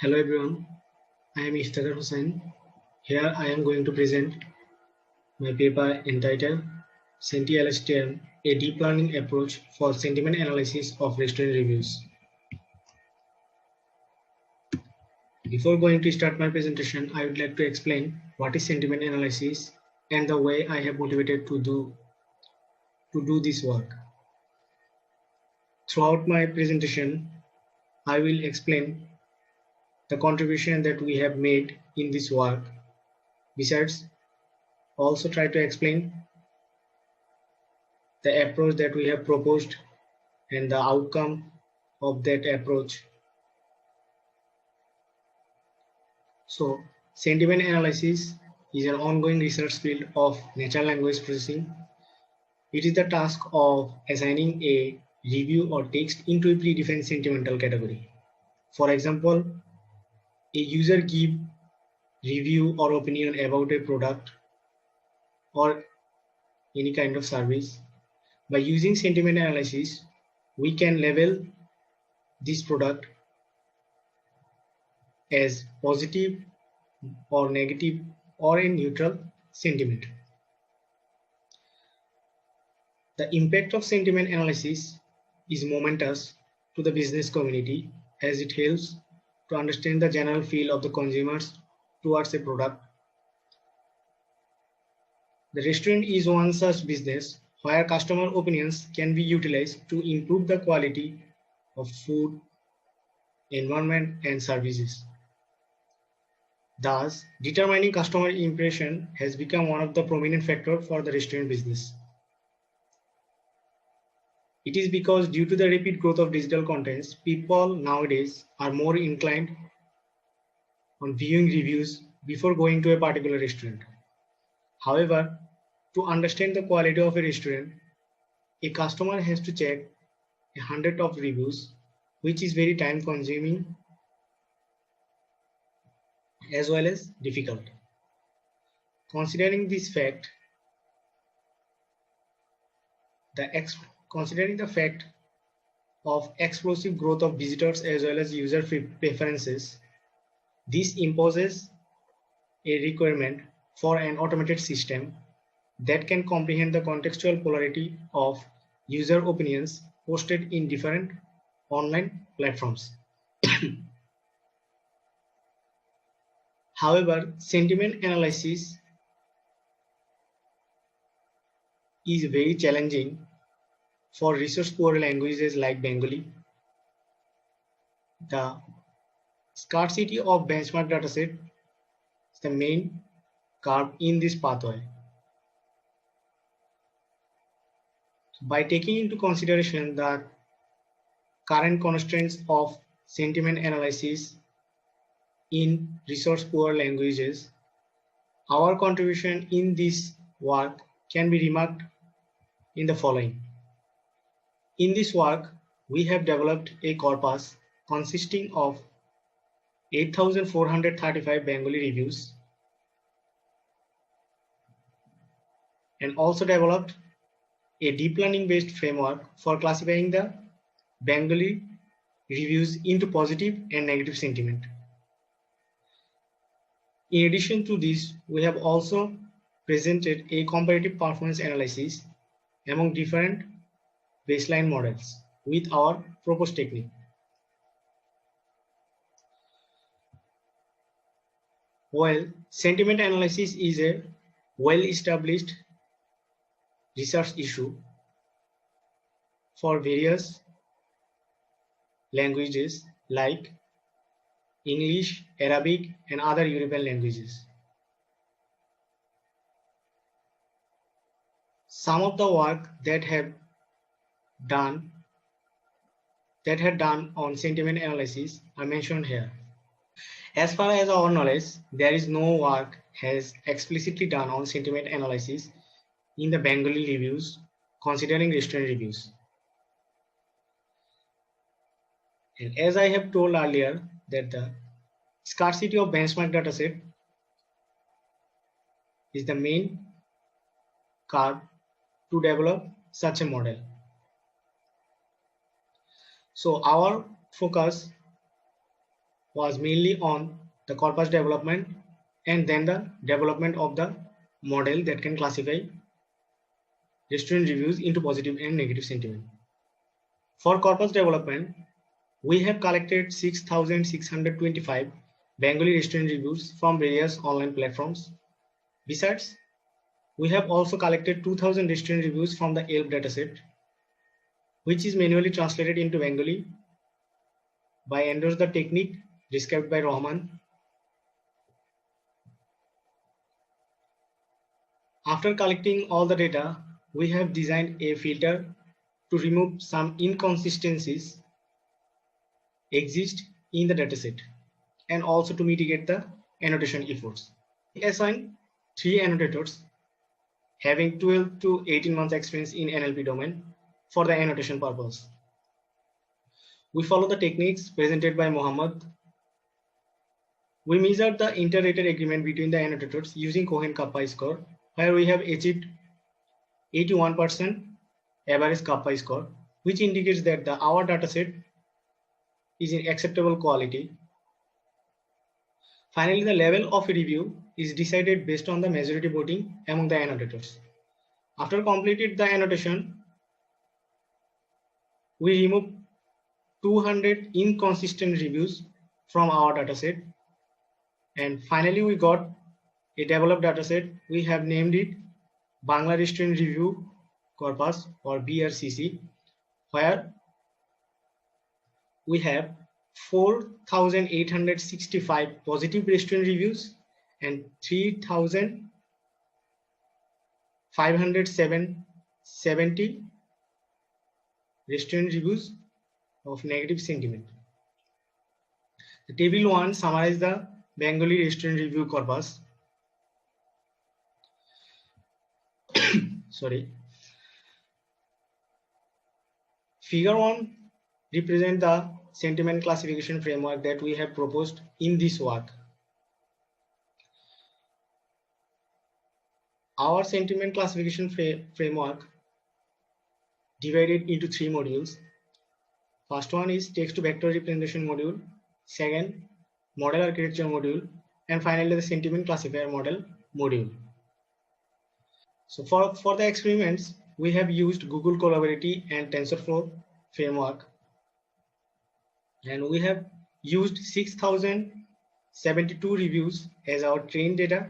Hello everyone, I am Iftakhar Hussain. Here I am going to present my paper entitled SentiLSTM, a deep learning approach for sentiment analysis of restaurant reviews. Before going to start my presentation, I would like to explain what is sentiment analysis and the way I have motivated to do this work. Throughout my presentation, I will explain the contribution that we have made in this work. Besides, also try to explain the approach that we have proposed and the outcome of that approach. So, sentiment analysis is an ongoing research field of natural language processing. It is the task of assigning a review or text into a predefined sentimental category. For example, a user give review or opinion about a product or any kind of service. By using sentiment analysis, we can label this product as positive or negative or a neutral sentiment. The impact of sentiment analysis is momentous to the business community as it helps to understand the general feel of the consumers towards a product. The restaurant is one such business where customer opinions can be utilized to improve the quality of food, environment, and services. Thus, determining customer impression has become one of the prominent factors for the restaurant business. It is because due to the rapid growth of digital contents, people nowadays are more inclined on viewing reviews before going to a particular restaurant. However, to understand the quality of a restaurant, a customer has to check 100 of reviews, which is very time consuming as well as difficult. Considering this fact, considering the fact of explosive growth of visitors as well as user preferences, this imposes a requirement for an automated system that can comprehend the contextual polarity of user opinions posted in different online platforms. However, sentiment analysis is very challenging for resource-poor languages like Bengali. The scarcity of benchmark dataset is the main curve in this pathway. By taking into consideration the current constraints of sentiment analysis in resource-poor languages, our contribution in this work can be remarked in the following. In this work, we have developed a corpus consisting of 8,435 Bengali reviews and also developed a deep learning based framework for classifying the Bengali reviews into positive and negative sentiment. In addition to this, we have also presented a comparative performance analysis among different baseline models with our proposed technique. While sentiment analysis is a well-established research issue for various languages like English, Arabic, and other European languages. Some of the work that had done on sentiment analysis are mentioned here. As far as our knowledge, there is no work has explicitly done on sentiment analysis in the Bengali reviews considering restaurant reviews. And as I have told earlier that the scarcity of benchmark dataset is the main curve to develop such a model. So our focus was mainly on the corpus development and then the development of the model that can classify restaurant reviews into positive and negative sentiment. For corpus development, we have collected 6,625 Bengali restaurant reviews from various online platforms. Besides, we have also collected 2,000 restaurant reviews from the Yelp dataset, which is manually translated into Bengali by endorse the technique described by Rahman. After collecting all the data, we have designed a filter to remove some inconsistencies exist in the dataset and also to mitigate the annotation efforts. We assign 3 annotators having 12 to 18 months experience in NLP domain for the annotation purpose. We follow the techniques presented by Mohammed. We measured the inter-rater agreement between the annotators using Cohen-Kappa score, where we have achieved 81% average Kappa score, which indicates that our dataset is in acceptable quality. Finally, the level of review is decided based on the majority voting among the annotators. After completed the annotation, we remove 200 inconsistent reviews from our dataset, and finally we got a developed dataset. We have named it Bangla Restaurant Review Corpus or BRCC, where we have 4,865 positive restaurant reviews and 3,570 restaurant reviews of negative sentiment. The table 1 summarizes the Bengali restaurant review corpus. Sorry. Figure 1 represents the sentiment classification framework that we have proposed in this work. Our sentiment classification framework divided into 3 modules. First one is text to vector representation module, second model architecture module, and finally the sentiment classifier model module. So for the experiments, we have used Google Collaborati and TensorFlow framework, and we have used 6,072 reviews as our trained data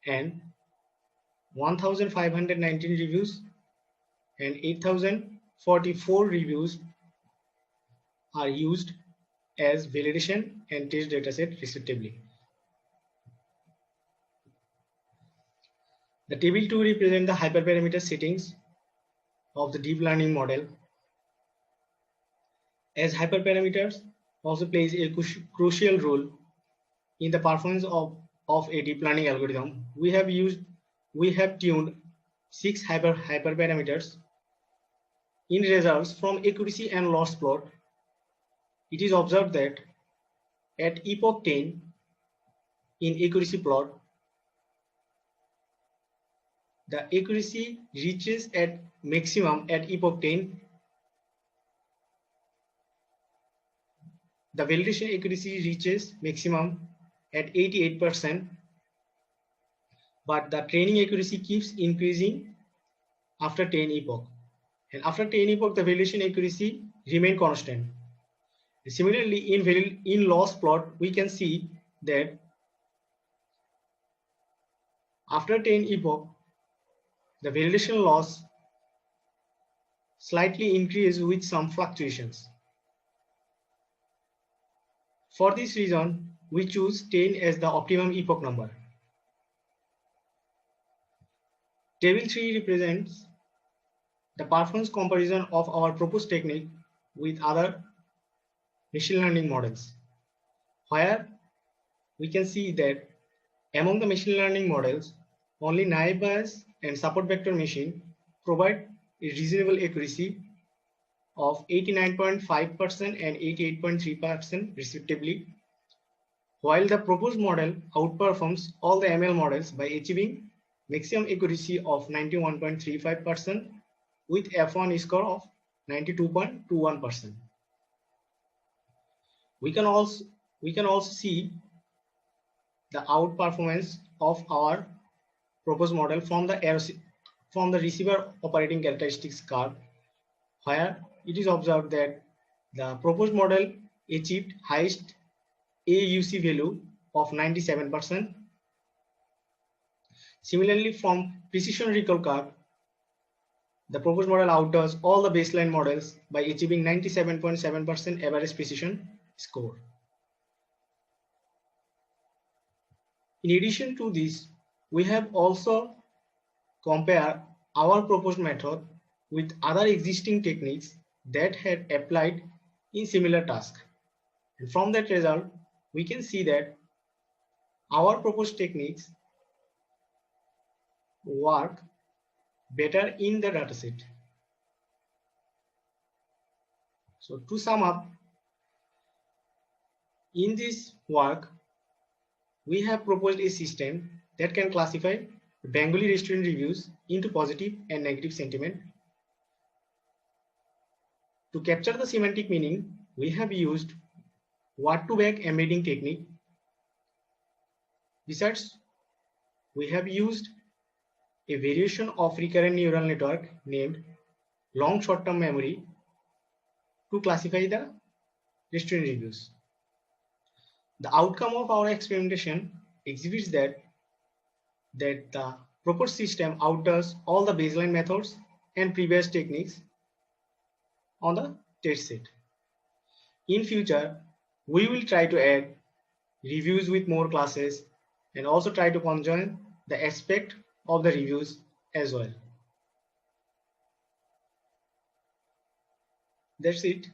and 1,519 reviews and 8,044 reviews are used as validation and test dataset respectively. The table 2 represents the hyperparameter settings of the deep learning model. As hyperparameters also plays a crucial role in the performance of a deep learning algorithm, we have tuned 6 hyperparameters. In results from accuracy and loss plot, it is observed that at epoch 10 in accuracy plot, the accuracy reaches at maximum at epoch 10. The validation accuracy reaches maximum at 88%, but the training accuracy keeps increasing after 10 epoch. And after 10 epoch, the validation accuracy remain constant. Similarly, in loss plot, we can see that after 10 epoch, the validation loss slightly increases with some fluctuations. For this reason, we choose 10 as the optimum epoch number. Table 3 represents the performance comparison of our proposed technique with other machine learning models, where we can see that among the machine learning models, only naive Bayes and support vector machine provide a reasonable accuracy of 89.5% and 88.3% respectively, while the proposed model outperforms all the ML models by achieving maximum accuracy of 91.35% with F1 score of 92.21%. We can also see the out performance of our proposed model from the receiver operating characteristics curve, where it is observed that the proposed model achieved highest AUC value of 97%. Similarly, from precision recall curve, the proposed model outdoes all the baseline models by achieving 97.7% average precision score. In addition to this, we have also compared our proposed method with other existing techniques that had applied in similar tasks. And from that result, we can see that our proposed techniques work better in the dataset. So to sum up, in this work, we have proposed a system that can classify Bengali restaurant reviews into positive and negative sentiment. To capture the semantic meaning, we have used word-to-back embedding technique. Besides, we have used a variation of recurrent neural network named long short-term memory to classify the restaurant reviews. The outcome of our experimentation exhibits that the proposed system outdoes all the baseline methods and previous techniques on the test set. In future, we will try to add reviews with more classes and also try to conjoin the aspect of the reviews as well. That's it.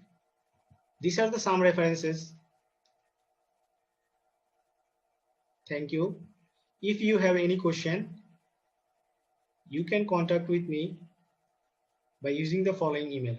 These are the some references. Thank you. If you have any question, you can contact with me by using the following email.